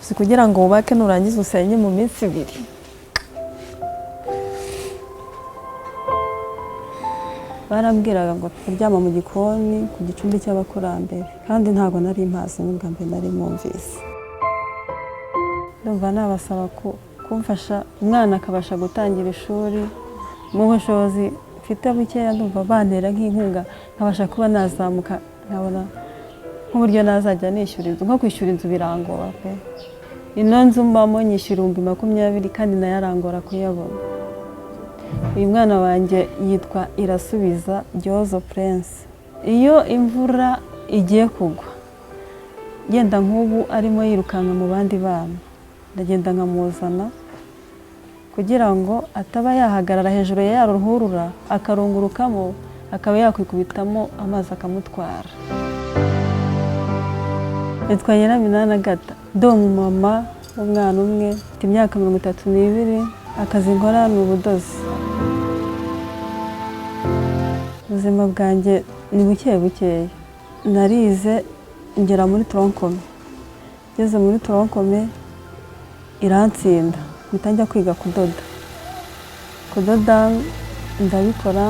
si kugira ngo wubake nurangiza usenye mu minsi 2. Barambwiraga ngo kuryama mu gikoni ku gicumbi cy'abakurambere, kandi ntabwo nari mpazi n'ubwa mbere nari mwumvise. Ndumva nabasaba kumfasha umwana akabasha gutangira ishuri mu bushobozi mfite bukeya, ndumva bantera nk'inkunga nkabasha kuba nazamuka, nkabona nk'uburyo nazajya nishyura inzu, nko kwishyura inzu birangora pe. Ino nzu mbamo nyishyura 20,000 kandi nayo arangora kuyabona. Uyu mwana wanjye yitwa Irasubiza Gyozo Prince. Iyo imvura igiye kugwa, yenda nk'ubu arimo yirukanka mu bandi bana, ndagenda nkamuzana kugira ngo ataba yahagarara hejuru ya ruhurura akarungurukamo, akaba yakwikubitamo amazi akamutwara. Nitwa Nyiraminani Agatha, ndi umumama w'umwana umwe, mfite imyaka 32, akazi nkora ni ubudozi. Ubuzima bwanjye ni buke. Narize ngera muri tronkome, ngeze muri tronkome irantsinda, mpita njya kwiga kudoda ndabikora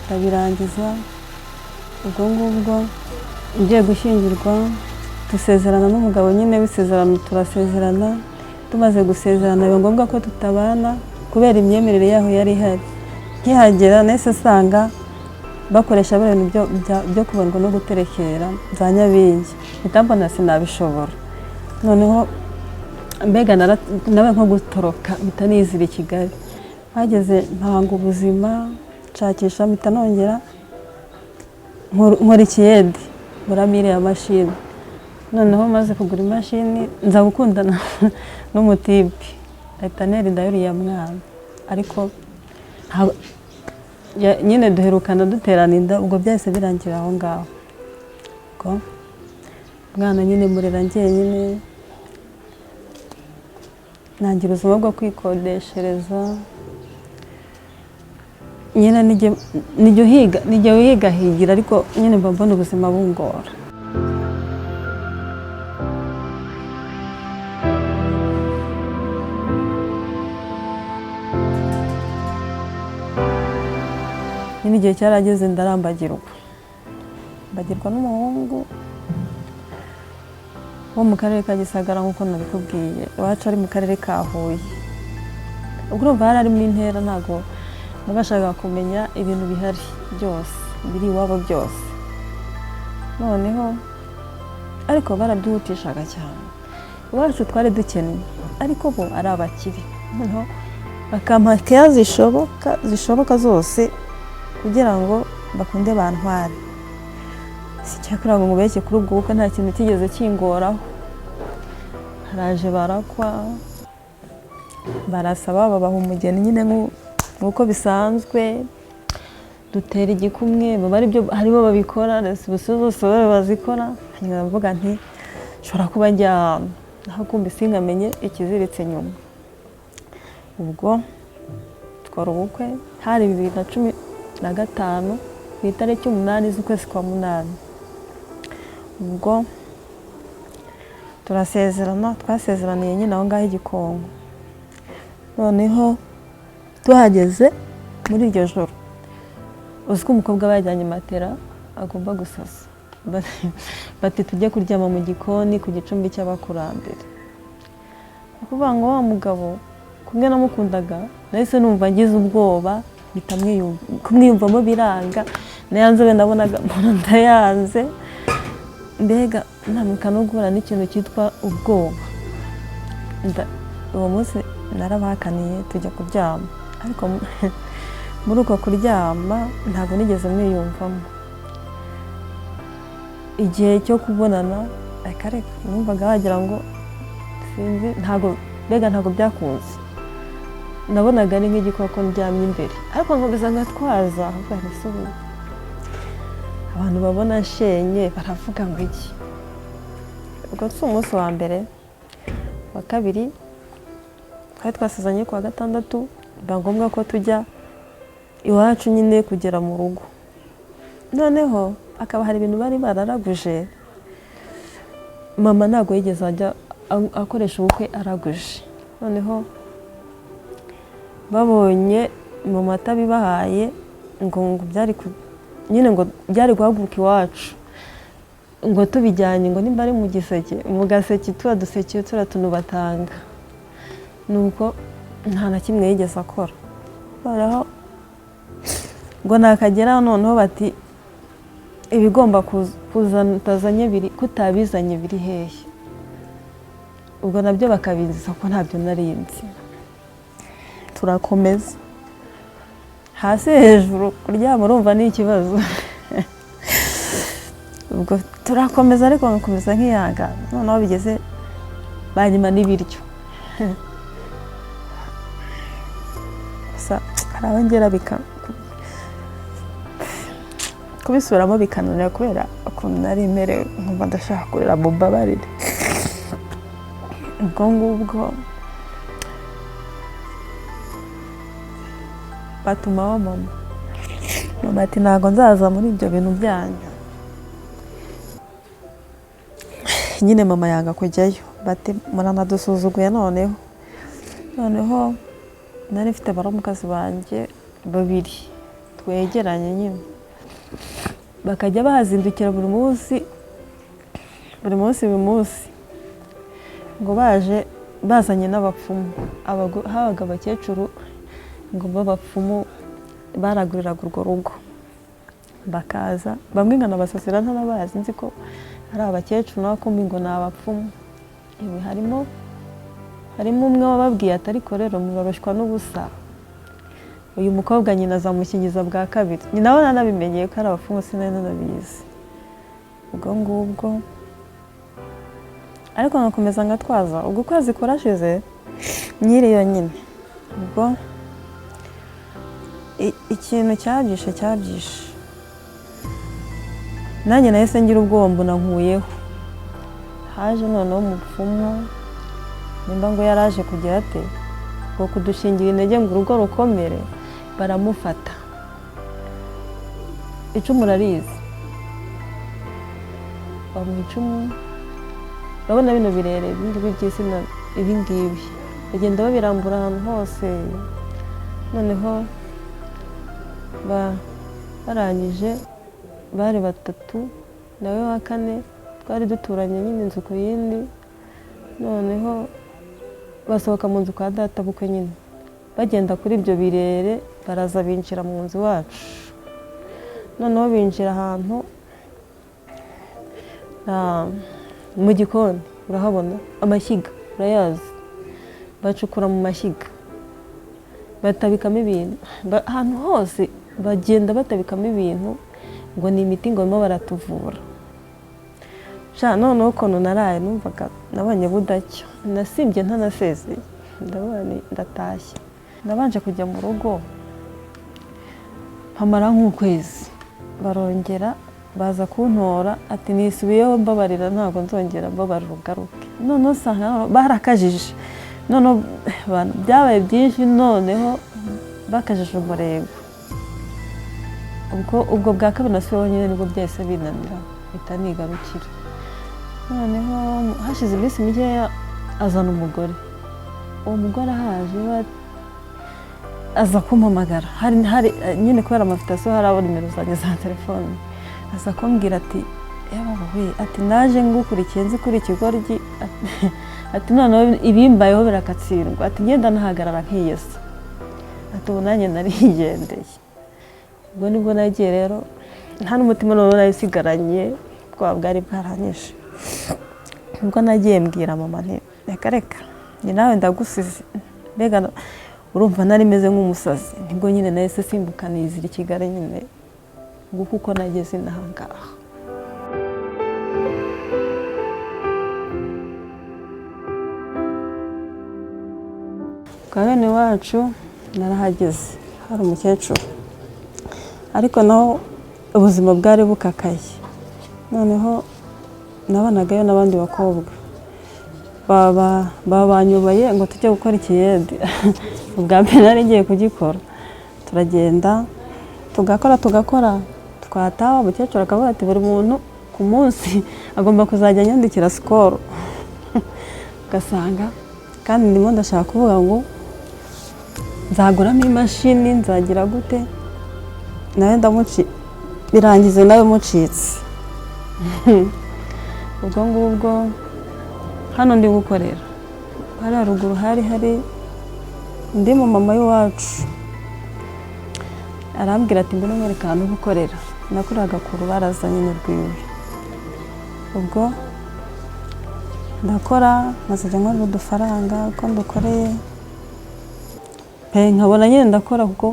ndabirangiza. Ubwo ngubwo ngiye gushyingirwa, dusezerana n'umugabo nyine w'isezerano, turasezerana. Tumaze gusezerana biba ngombwa ko tutabana kubera imyemerere yaho yari ihari. Nkihagera nahise nsanga bakoresha ibintu byo kubandwa no guterekera za Nyabingi, mpita mbona sinabishobora. Noneho mbega nawe nko gutoroka, mpita nizira i Kigali. Hageze mpanga ubuzima, nshakisha, mpita nongera nkora ikiyede muramire ya mashini. Noneho maze kugura imashini nza gukundana n'umutipe ahita nerinda yuriya mwana, ariko nyine duherukana duterana inda, ubwo byahise birangira aho ngaho. Ubwo mwana nyine murera njyenyine, nangira ubuzima bwo kwikodeshereza. Nyine nijye wihigahigira, ariko nyine mba mbona ubuzima bungora. Nyine igihe cyarageze ndarambagirwa, mbagirwa n'umuhungu wo mu karere ka Gisagara nk'uko nabikubwiye, iwacu ari mu karere ka Huye. Ubwo urumva hari arimo intera, ntabwo nabashaga kumenya ibintu bihari byose, biri iwabo byose. Noneho ariko barabyihutishaga cyane. Iwacu twari dukennye, ariko bo ari abakire. Noneho bakampa keya zishoboka zose kugira ngo bakunde bantware. Sicyakora ngo mubeshye kuri ubwo bukwe nta kintu kigeze kingoraho. Haraje barakwa, barasaba babaha umugeni nyine nk'uko bisanzwe, dutera igikumwe, haribo babikora, zose bazikora. Hanyuma bavuga nti nshobora kuba njyana, naho kumbi sinkamenye ikiziritse nyuma. Ubwo twara ubukwe hari 2015 ku itariki 8 z'ukwezi kwa 8. Ubwo turasezerana, twasezeraniye nyine aho ngaho i Gikonko. Noneho tuhageze muri iryo joro, uziko umukobwa bajyanye matera agomba gusasa, bati tujye kuryama mu gikoni ku gicumbi cy'abakurambere. Kuvuga ngo wa mugabo kumwe namukundaga, nahise numva ngize ubwoba, kumwiyumvamo biranga. Nayanze we nabonaga ndayanze, mbega ntamuka no guhura n'ikintu cyitwa ubwoba. Uwo munsi narabahakaniye tujya kuryama, ariko muri uko kuryama ntabwo nigeze mwiyumvamo. Igihe cyo kubonana akareka numvaga wagira ngo sinzi, ntabwo byakunze. Nabonaga ari nk'igikoko ndyamye imbere, ariko nkomeza ngatwaza, avuga nti abantu babona shenye baravuga ngo iki. Ubwo si umunsi wa mbere, wa kabiri twari twasezanye ku wa gatandatu, biba ngombwa ko tujya iwacu nyine kugera mu rugo. Noneho akaba hari ibintu bari bararaguje, mama ntabwo yigeze ajya akoresha ubukwe araguje. Noneho babonye mu mata bibahaye ngo byari guhaguruka iwacu ngo tubijyanye ngo nimba ari mu giseke, mu gaseke tuba duseke tunatanga. Nuko nta na kimwe yigeze akora. Baraho ngo nakageraho noneho bati ibigomba kuzanye kutabizanye biri hehe. Ubwo nabyo bakabinziza ko ntabyo narinzi. Turakomeza hasi hejuru kuryama urumva ni ikibazo. Ubwo turakomeza ariko ngakomeza nk'iyanga. Noneho bigeze banyima n'ibiryo. Harabongera kubisubiramo bikananira kubera ukuntu nari merewe nkumva ndashaka kurira mumbabarire. Ubwo ngubwo batumaho mama ati ntabwo nzaza muri ibyo bintu byanyu. Nyine mama yanga kujyayo bati muranadusuzuguye. Noneho nari mfite baramukazi banjye babiri twegeranye nyine, bakajya bahazindukira buri munsi ngo bazanye n'abapfumu. Habaga abakecuru ngo b'abapfumu baraguriraga urwo rugo, bakaza bamwe nkanabasasira ntanabazi, nzi ko ari abakecuru n'abakumbi ngo ni abapfumu. Harimo umwe wababwiye ati ariko rero muroroshwa n'ubusa, uyu mukobwa nyina azamukingiza bwa kabiri. Nyina we nanabimenyeye ko ari abapfumu, sinari nanabizi. Ubwo ngubwo ariko ngakomeza ngatwaza. Ubwo ukwezi kurashize nyiriyo nyine. Ubwo ikintu cyabyishe nanjye nahise ngira ubwoba mbona nkuyeho. Haje noneho umupfumu, nimba ngo yaraje kugira ate ngo kudushingira intege ngo urugo rukomere, baramufata. Icumu rarizi, bamuha icumu. Urabona bino birere ibindi by'isi ibi ngibi bagenda babirambura ahantu hose. Noneho barangije bari batatu, nawe wa kane twari duturanye nyine inzu ku yindi. Noneho basohoka mu nzu kwa data bukwe nyine, bagenda kuri ibyo birere baraza binjira mu nzu iwacu. Noneho binjira ahantu mu gikoni, urahabona amashyiga, urayazi, bacukura mu mashyiga batabikamo ibintu. Ahantu hose bagenda batabikamo ibintu ngo ni imiti ngo barimo baratuvura. Noneho ukuntu naraye numvaga nabonye budacyo, nasimbye ntanasezeye, ndatashye. Nabanje kujya mu rugo mpamara nk'ukwezi, barongera baza kuntora ati nisubiyeho mbabarira, ntabwo nzongera mbabarira ugaruke. Noneho usanga barakajije, noneho byabaye byinshi, noneho bakajije umurego. Ubwo bwa kabiri nasubiyeho nyine nibwo byahise binanira mpita nigarukira. Noneho hashize iminsi mikeya azana umugore. Uwo mugore ahaje aza kumpamagara, hari nyine kubera amafitasiyo hari abo nimero zanjye za telefone. Aza kumbwira ati ati naje ngukurikiye nzi kuri ikigoryi, ati noneho ibimbayeho birakatsindwa, ati ngenda nahagarara nkiyesa, ati ubu nanjye narigendeye. Ubwo nibwo nagiye rero nta n'umutima noneho nayisigaranye, bwari bwaranyishe. Ubwo nagiye mbwira mama nti reka ni nawe ndagusize. Mbega urumva nari meze nk'umusazi. Nibwo nyine nahise simbuka nizira i Kigali nyine nguko uko nageze inahangaha. Kwa bene wacu narahageze, hari umukecuru, ariko naho ubuzima bwari bukakaye. Noneho nabonagayo n'abandi bakobwa banyubaye ngo tujye gukora ikiyede. Ubwa mbere nari ngiye kugikora, turagenda tugakora twataha. Umukecuru akavuga ati buri muntu ku munsi agomba kuzajya anyandikira sikoro. ugasanga kandi ndimo ndashaka kuvuga ngo nzaguramo imashini nzagira gute nawe birangize nawe mucitse ubwo ngubwo hano ndi gukorera hari haruguru hari ndi mu mama w'iwacu arambwira ati mbona mwereka ahantu gukorera nakoraga ku rubaraza nyine rwiwe ubwo ndakora nkazajya nkora udufaranga uko ndukoreye nkabona nyine ndakora kuko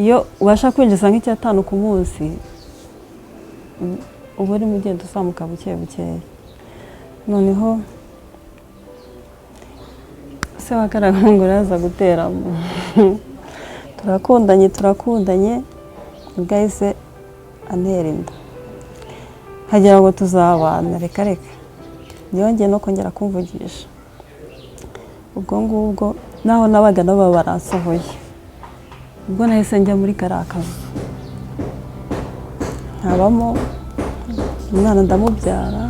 iyo ubasha kwinjiza nk'icyatanu ku munsi uba urimo ugenda uzamuka buke bukeya noneho se wagaragara uraza guteramo turakundanye ubwo yahise antera inda nkagira ngo tuzabana reka ntiyongeye no kongera kumvugisha ubwo ngubwo naho nabaga nabo baransohoye ubwo nahise njya muri kariya kazu nkabamo umwana ndamubyara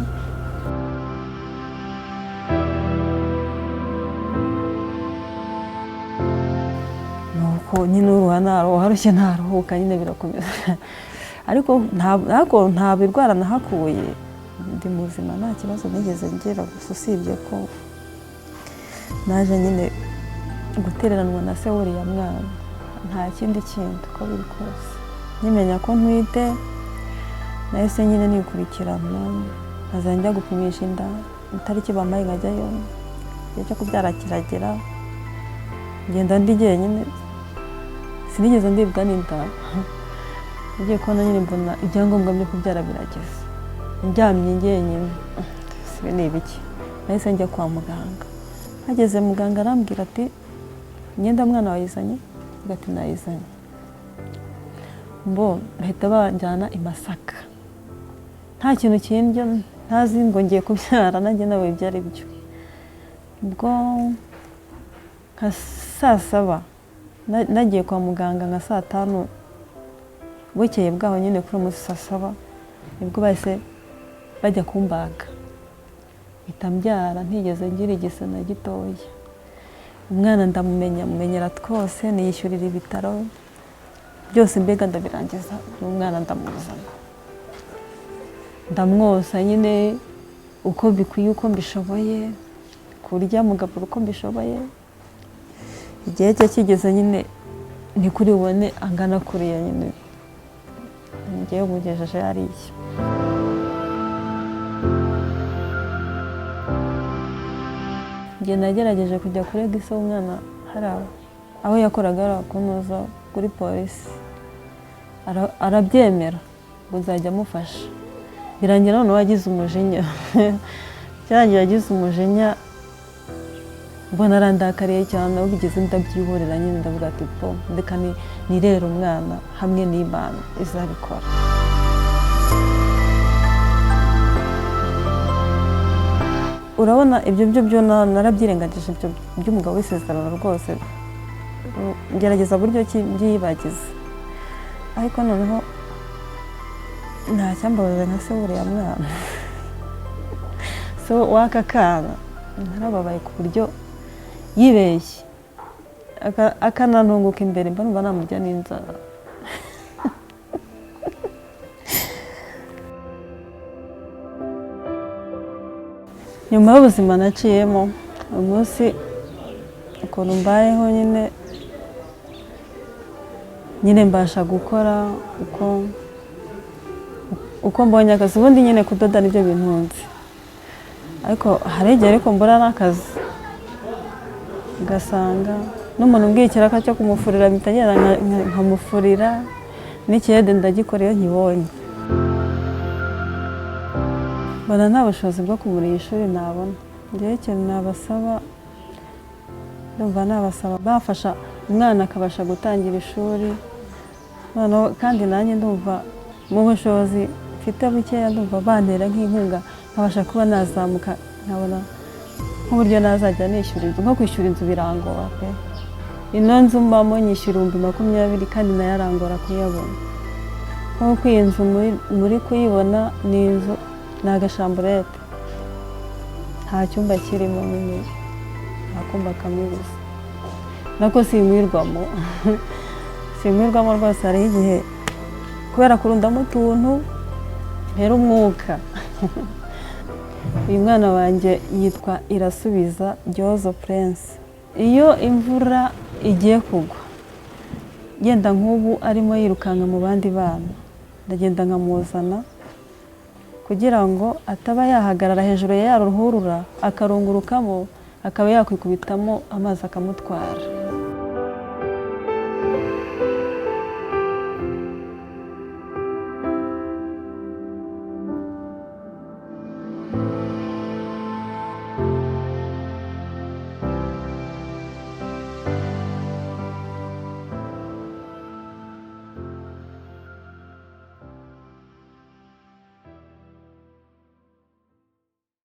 nuko nyine uruha harushye ntaruhuka nyine birakomeza ariko nta birwara nahakuye ndi muzima nta kibazo nigeze ngira gusa usibye ko naje nyine gutereranwa na se wuriya mwana nta kindi kintu uko biri kose nyimenya ko ntwite nahise nyine nikurikirana nkazajya njya gupimisha inda itariki bampaye nkajyayo igihe cyo kubyara kiragera ngenda ndi jyenyine sinigeze ndibwa n'inda ngiye kubona nyine mbona ibyangombwa byo kubyara birageze ndyamye jyenyine sibe ni ibiki nahise njya kwa muganga hageze muganga arambwira ati imyenda mwana wayizanye ati nayizanye mbo bahita banjyana i Masaka nta kintu kindyo ntazi ngo ngiye kubyara nanjye nawe byari byo ubwo nka saa saba nagiye kwa muganga nka saa tanu bukeye bwaho nyine kuri umunsi saa saba nibwo bahise bajya kumbaga mpita mbyara ntigeze ngira igise na gitoya umwana mumenyera twose niyishyurira ibitaro byose mbega ndabirangiza umwana ndamuzana ndamwosa nyine uko bikwiye uko mbishoboye kurya mugabura uko mbishoboye igihe cye kigeze nyine ni kuri bubone angana kuriya nyine ngewe mugejeje yariye njye nagerageje kujya kurega ise w'umwana hari aho yakoraga kunoza kuri polisi arabyemera ngo nzajya amufasha birangira noneho wagize umujinya cyarangiye yagize umujinya mbona arandakariye cyane aho bigeze ndabyihorera nyine ndavuga ati po ndeka nirera umwana hamwe n'Imana izabikora urabona ibyo byo narabyirengagije ibyo by'umugabo w'isezerano rwose ngerageza buryo ki byibagize ariko noneho nta cyambabaza nka se wuriya mwana so waka kana narababaye ku buryo yibeshye akanantunguka imbere mba numva namurya n'inzara nyuma y'ubuzima naciyemo umunsi ukuntu mbayeho nyine mbasha gukora uko mbonye akazi ubundi nyine kudoda nibyo bintunze ariko hari igihe ariko mbura n'akazi ugasanga n'umuntu umbwiye ikiraka cyo kumufurira mpita ngenda nkamufurira n'ikiyede ndagikoreye nkibonye mbona nta bushobozi bwo kumurira ishuri nabona ngewe ikintu nabasaba ndumva nabasaba bafasha umwana akabasha gutangira ishuri noneho kandi nanjye ndumva mu bushobozi mfite bukeya ndumva bantera nk'inkunga nkabasha kuba nazamuka nkabona nk'uburyo nazajya nishyurirwa nko kwishyura inzu birangora pe ino nzu mbamo nyishyura 20,000 kandi nayo arangora kuyabona nk'uko iyi nzu muri kuyibona ni inzu ni agashamburete nta cyumba kirimo nyine, nta kumba kamwe gusa, nako simwirwamo simwirwamo rwose. hariho igihe kubera kurundamo utuntu ntera umwuka uyu mwana wanjye yitwa Irasubiza Gyozo Prince. Iyo imvura igiye kugwa, yenda nk'ubu arimo yirukanka mu bandi bana, ndagenda nkamuzana kugira ngo ataba yahagarara hejuru ya ruhurura akarungurukamo, akaba yakwikubitamo amazi akamutwara.